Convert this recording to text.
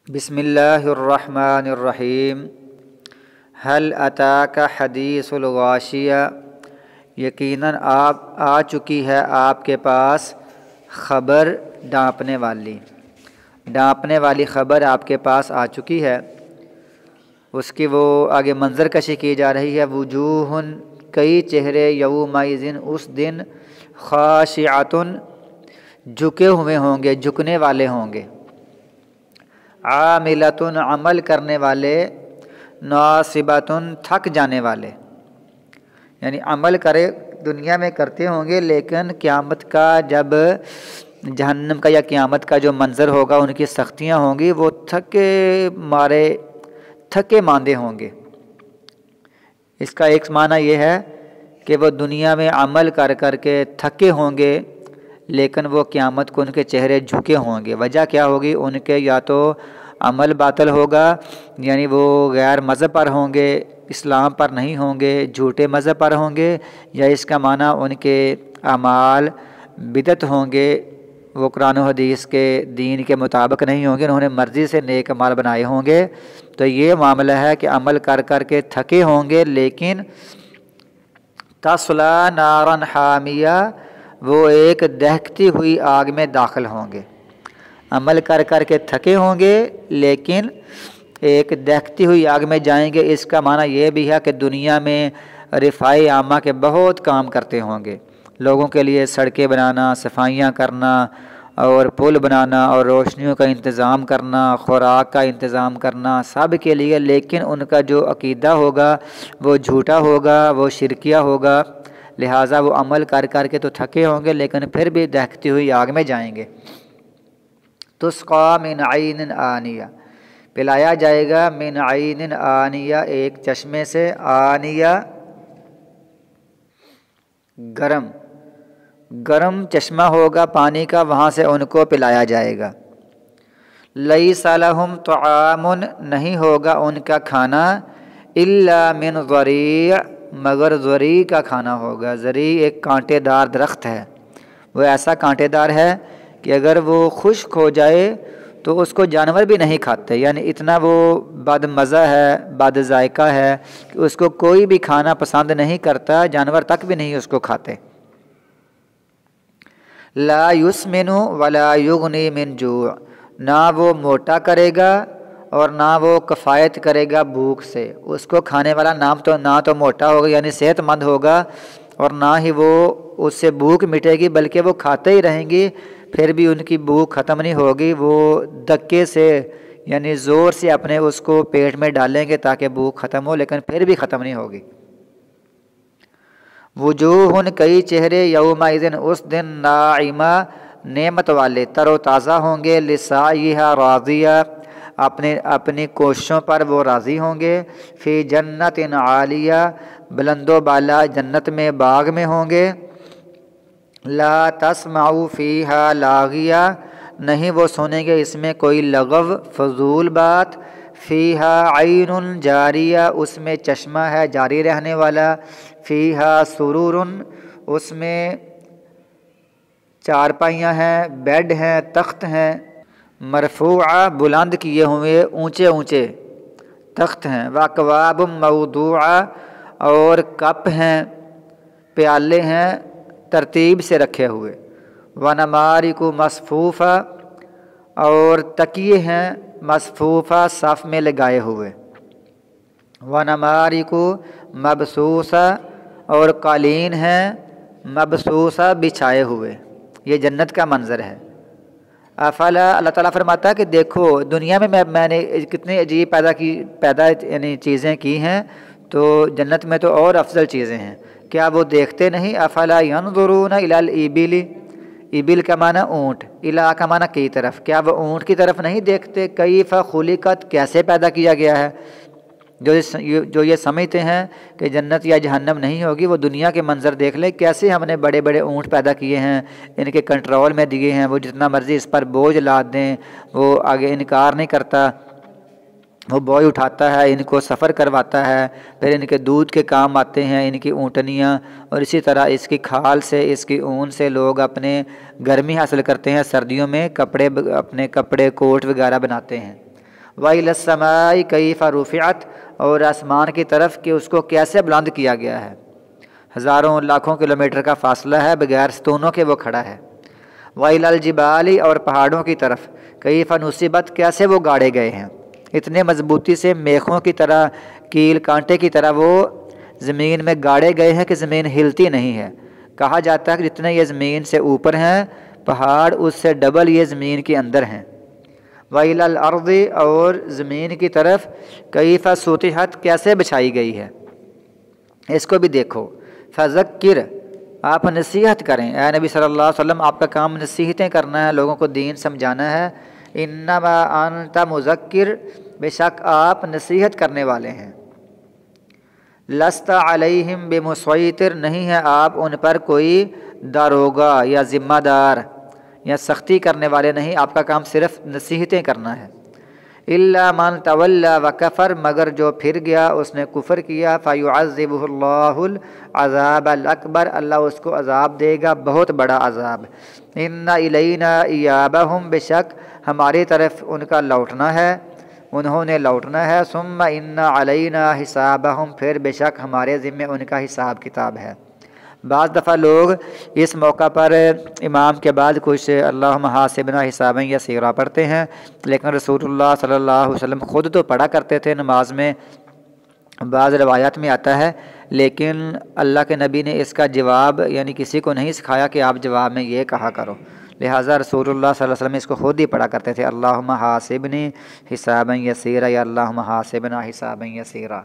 بسم اللہ الرحمن الرحیم حل اتاک حدیث الغاشیہ، یقیناً آ چکی ہے آپ کے پاس خبر ڈانپنے والی خبر آپ کے پاس آ چکی ہے۔ اس کی وہ آگے منظر کشی کی جا رہی ہے۔ وجوہ، کئی چہرے، یومئذ، اس دن، خاشعۃ، جھکے ہوئے ہوں گے، جھکنے والے ہوں گے، عاملۃ، عمل کرنے والے، ناصبۃ، تھک جانے والے، یعنی عمل کرے دنیا میں کرتے ہوں گے، لیکن قیامت کا جب جہنم کا یا قیامت کا جو منظر ہوگا، ان کی سختیاں ہوں گی، وہ تھکے ماندے ہوں گے۔ اس کا ایک معنی یہ ہے کہ وہ دنیا میں عمل کر کر کے تھکے ہوں گے، لیکن وہ قیامت کو ان کے چہرے جھکے ہوں گے۔ وجہ کیا ہوگی؟ ان کے یا تو عمل باطل ہوگا، یعنی وہ غیر مذہب پر ہوں گے، اسلام پر نہیں ہوں گے، جھوٹے مذہب پر ہوں گے، یا اس کا معنی ان کے اعمال بدعت ہوں گے، وہ قرآن و حدیث کے دین کے مطابق نہیں ہوں گے، انہوں نے مرضی سے نیک اعمال بنائے ہوں گے۔ تو یہ معاملہ ہے کہ عمل کر کر کے تھکے ہوں گے، لیکن تصلی نارا حامیہ، وہ ایک دہکتی ہوئی آگ میں داخل ہوں گے۔ عمل کر کر کے تھکے ہوں گے، لیکن ایک دہکتی ہوئی آگ میں جائیں گے۔ اس کا معنی یہ بھی ہے کہ دنیا میں رفاہی عامہ کے بہت کام کرتے ہوں گے، لوگوں کے لیے سڑکیں بنانا، صفائیاں کرنا، اور پل بنانا، اور روشنیوں کا انتظام کرنا، خوراک کا انتظام کرنا، سب کے لیے، لیکن ان کا جو عقیدہ ہوگا وہ جھوٹا ہوگا، وہ شرکیہ ہوگا، لہٰذا وہ عمل کر کر کے تو تھکے ہوں گے، لیکن پھر بھی دہکتی ہوئی آگ میں جائیں گے۔ تسقیٰ من عین آنیہ، پلایا جائے گا، من عین آنیہ، ایک چشمے سے، آنیہ گرم چشمہ ہوگا پانی کا، وہاں سے ان کو پلایا جائے گا۔ لیس لہم طعام، نہیں ہوگا ان کا کھانا، الا من ضریع، مگر ضریع کا کھانا ہوگا۔ ضریع ایک کانٹے دار درخت ہے، وہ ایسا کانٹے دار ہے کہ اگر وہ خشک ہو جائے تو اس کو جانور بھی نہیں کھاتے، یعنی اتنا وہ بد مزہ ہے، بد ذائقہ ہے کہ اس کو کوئی بھی کھانا پسند نہیں کرتا، جانور تک بھی نہیں اس کو کھاتے۔ لا یسمن ولا یغنی من جوع، نہ وہ موٹا کرے گا اور نہ وہ کفایت کرے گا بھوک سے۔ اس کو کھانے والا نہ تو موٹا ہوگا یعنی صحت مند ہوگا، اور نہ ہی وہ اس سے بھوک مٹے گی، بلکہ وہ کھاتے ہی رہیں گی، پھر بھی ان کی بھوک ختم نہیں ہوگی۔ وہ دھکے سے یعنی زور سے اپنے اس کو پیٹ میں ڈالیں گے تاکہ بھوک ختم ہو، لیکن پھر بھی ختم نہیں ہوگی۔ وجوہ، کئی چہرے، یومئذ، اس دن، ناعمہ، نعمت والے، تر و تازہ ہوں گے، لسعیہا راضیہ، اپنی کوششوں پر وہ راضی ہوں گے، فی جنت عالیہ، بلند و بالا جنت میں، باغ میں ہوں گے، لا تسمع فیہا لاغیہ، نہیں وہ سنیں گے اس میں کوئی لغو، فضول بات، فیہا عین جاریہ، اس میں چشمہ ہے جاری رہنے والا، فیہا سرور، اس میں چارپائیاں ہیں، بیڈ ہیں، تخت ہیں، مرفوعہ، بلند کیے ہوئے، اونچے اونچے تخت ہیں، واکواب موضوعہ، اور کپ ہیں، پیالے ہیں ترتیب سے رکھے ہوئے، ونمارق مصفوفہ، اور تکیے ہیں مصفوفہ، صف میں لگائے ہوئے، ونمارق مبثوثہ، اور قالین ہیں مبثوثہ، بچھائے ہوئے۔ یہ جنت کا منظر ہے۔ افلا، اللہ تعالیٰ فرماتا ہے کہ دیکھو دنیا میں نے کتنی عجیب یعنی چیزیں کی ہیں، تو جنت میں تو اور افضل چیزیں ہیں، کیا وہ دیکھتے نہیں؟ افلا ینظرون الی الابل، ابل کا معنی اونٹ، الی کا معنی کی طرف، کیا وہ اونٹ کی طرف نہیں دیکھتے؟ کیف خلقت، کیسے پیدا کیا گیا ہے۔ جو یہ سمجھتے ہیں کہ جنت یا جہنم نہیں ہوگی، وہ دنیا کے منظر دیکھ لیں، کیسے ہم نے بڑے بڑے اونٹ پیدا کیے ہیں، ان کے کنٹرول میں دیے ہیں، وہ جتنا مرضی اس پر بوجھ لاد دیں، وہ آگے انکار نہیں کرتا، وہ بوجھ اٹھاتا ہے، ان کو سفر کرواتا ہے، پھر ان کے دودھ کے کام آتے ہیں ان کی اونٹنیاں، اور اسی طرح اس کی کھال سے، اس کی اون سے لوگ اپنے گرمی حاصل کرتے ہیں، سردیوں میں اپنے کپڑے کوٹ وغیرہ بناتے ہیں۔ وَإِلَى السَّمَاءِ كَيْفَ رُفِعَتْ، اور آسمان کی طرف کہ اس کو کیسے بلند کیا گیا ہے، ہزاروں لاکھوں کلومیٹر کا فاصلہ ہے، بغیر ستونوں کے وہ کھڑا ہے۔ وَإِلَى الْجِبَالِ، اور پہاڑوں کی طرف، كَيْفَ نُصِبَتْ، کیسے وہ گاڑے گئے ہیں، اتنے مضبوطی سے میخوں کی طرح، کیل کانٹے کی طرح وہ زمین میں گاڑے گئے ہیں کہ زمین ہلتی نہیں ہے۔ کہا جاتا ہے کہ جتنے یہ زمین سے اوپر ہیں پہاڑ، اس سے ڈبل یہ زمین کے اندر ہیں۔ وَإِلَى الْأَرْضِ، اور زمین کی طرف، كَيْفَ سُطِحَتْ، کیسے بچھائی گئی ہے، اس کو بھی دیکھو۔ فَذَكِّرْ، آپ نصیحت کریں، اے نبی صلی اللہ علیہ وسلم آپ کا کام نصیحتیں کرنا ہے، لوگوں کو دین سمجھانا ہے۔ انما انت مذکر، بے شک آپ نصیحت کرنے والے ہیں۔ لست علیہم بمسیطر، نہیں ہے آپ ان پر کوئی داروغہ یا ذمہ دار یا سختی کرنے والے نہیں، آپ کا کام صرف نصیحتیں کرنا ہے۔ الا من تولی وکفر، مگر جو پھر گیا اس نے کفر کیا، فیعذبہ اللہ العذاب الاکبر، اللہ اس کو عذاب دے گا بہت بڑا عذاب۔ ان الینا ایابہم، بے شک ہماری طرف ان کا لوٹنا ہے، انہوں نے لوٹنا ہے۔ ثم ان علینا حسابہم، پھر بے شک ہمارے ذمے ان کا حساب کتاب ہے۔ بعض دفعہ لوگ اس موقع پر امام کے بعد کچھ اللہم حاسبنا حسابا یسیرا پڑھتے ہیں، لیکن رسول اللہ صلی اللہ علیہ وسلم خود تو پڑھا کرتے تھے نماز میں، بعض روایات میں آتا ہے، لیکن اللہ کے نبی نے اس کا جواب یعنی کسی کو نہیں سکھایا کہ آپ جواب میں یہ کہا کرو، لہٰذا رسول اللہ صلی اللہ علیہ وسلم اس کو خود ہی پڑھا کرتے تھے، اللہم حاسبنی حسابا یسیرا یا اللہم حاسبنا حسابا یسیرا۔